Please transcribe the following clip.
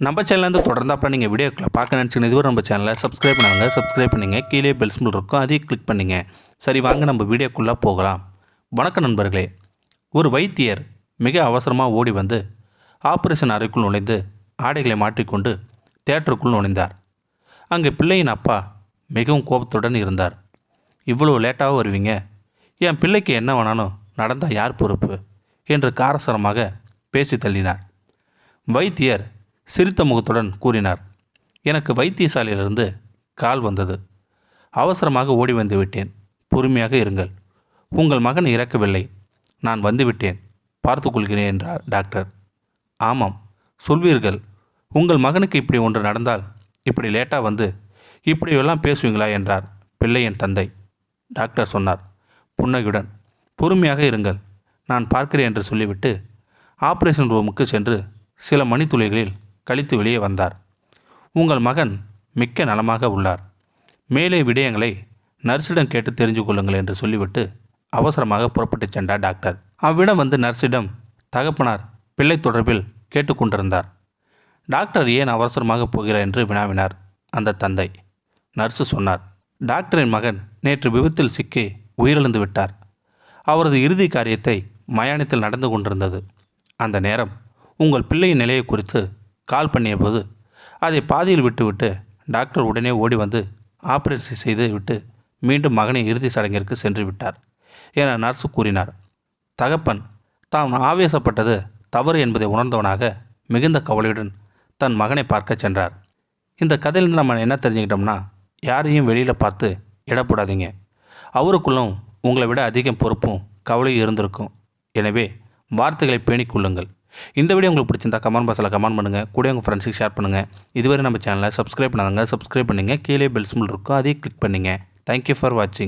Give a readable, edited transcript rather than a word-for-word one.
நம்ம சேனல்லேருந்து தொடர்ந்தாப்பில் நீங்கள் வீடியோக்களை பார்க்க நினச்சிங்க இதுவரை நம்ம சேனலை சப்ஸ்கிரைப் பண்ணுங்க கீழே பெல் சிம்பிள் இருக்கும் அதையும் கிளிக் பண்ணுங்க. சரி வாங்க நம்ம வீடியோக்குள்ளே போகலாம். வணக்கம் நண்பர்களே. ஒரு வைத்தியர் மிக அவசரமாக ஓடி வந்து ஆப்ரேஷன் அறைக்குள் நுழைந்து ஆடைகளை மாற்றிக்கொண்டு தியேட்டருக்குள் நுழைந்தார். அங்கே பிள்ளையின் அப்பா மிகவும் கோபத்துடன் இருந்தார். இவ்வளோ லேட்டாக வருவீங்க, என் பிள்ளைக்கு என்ன வேணாலும் நடந்தால் யார் பொறுப்பு என்று காரசாரமாக பேசி தள்ளினார். வைத்தியர் சிரித்த முகத்துடன் கூறினார், எனக்கு வைத்தியசாலையிலிருந்து கால் வந்தது. அவசரமாக ஓடி வந்து விட்டேன். பொறுமையாக இருங்கள். உங்கள் மகன் இறக்கவில்லை. நான் வந்துவிட்டேன், பார்த்து கொள்கிறேன் என்றார் டாக்டர். ஆமாம் சொல்வீர்கள். உங்கள் மகனுக்கு இப்படி ஒன்று நடந்தால் இப்படி லேட்டாக வந்து இப்படியெல்லாம் பேசுவீங்களா என்றார் பிள்ளையின் தந்தை. டாக்டர் சொன்னார் புன்னகையுடன், பொறுமையாக இருங்கள், நான் பார்க்கிறேன் என்று சொல்லிவிட்டு ஆப்ரேஷன் ரூமுக்கு சென்று சில மணித்துளிகளில் கழித்து வெளியே வந்தார். உங்கள் மகன் மிக்க நலமாக உள்ளார். மேலே விடயங்களை நர்ஸிடம் கேட்டு தெரிஞ்சு கொள்ளுங்கள் என்று சொல்லிவிட்டு அவசரமாக புறப்பட்டு சென்றார் டாக்டர். அவ்விடம் வந்து நர்ஸிடம் தகப்பனார் பிள்ளை தொடர்பில் கேட்டுக்கொண்டிருந்தார். டாக்டர் ஏன் அவசரமாக போகிறார் என்று வினாவினார் அந்த தந்தை. நர்ஸு சொன்னார், டாக்டரின் மகன் நேற்று விபத்தில் சிக்கி உயிரிழந்து விட்டார். அவரது இறுதி காரியத்தை மயானத்தில் நடந்து கொண்டிருந்தது. அந்த நேரம் உங்கள் பிள்ளையின் நிலையை குறித்து கால் பண்ணிய போது அதை பாதியில் விட்டுவிட்டு டாக்டர் உடனே ஓடி வந்து ஆப்ரேஷன் செய்து விட்டு மீண்டும் மகனை இறுதி சடங்கிற்கு சென்று விட்டார் என நர்ஸு கூறினார். தகப்பன் தாம் ஆவேசப்பட்டது தவறு என்பதை உணர்ந்தவனாக மிகுந்த கவலையுடன் தன் மகனை பார்க்க சென்றார். இந்த கதையிலிருந்து நம்ம என்ன தெரிஞ்சுக்கிட்டோம்னா, யாரையும் வெளியில் பார்த்து இடப்படாதீங்க. அவருக்குள்ளும் உங்களை விட அதிகம் பொறுப்பும் கவலையும் இருந்திருக்கும். எனவே வார்த்தைகளை பேணிக்கொள்ளுங்கள். இந்த வீடியோ உங்களுக்கு பிடிச்சிருந்தா கமெண்ட் பாக்ஸில் கமெண்ட் பண்ணுங்கள். கூட உங்கள் ஃப்ரெண்ட்ஸுக்கு ஷேர் பண்ணுங்கள். இதுவரை நம்ம சேனலை சப்ஸ்கிரைப் பண்ணாங்க சப்ஸ்கிரைப் பண்ணுங்கள். கீழே பெல் சிம்பிள் இருக்கும், அதையும் கிளிக் பண்ணுங்கள். தேங்க்யூ ஃபார் வாட்சிங்.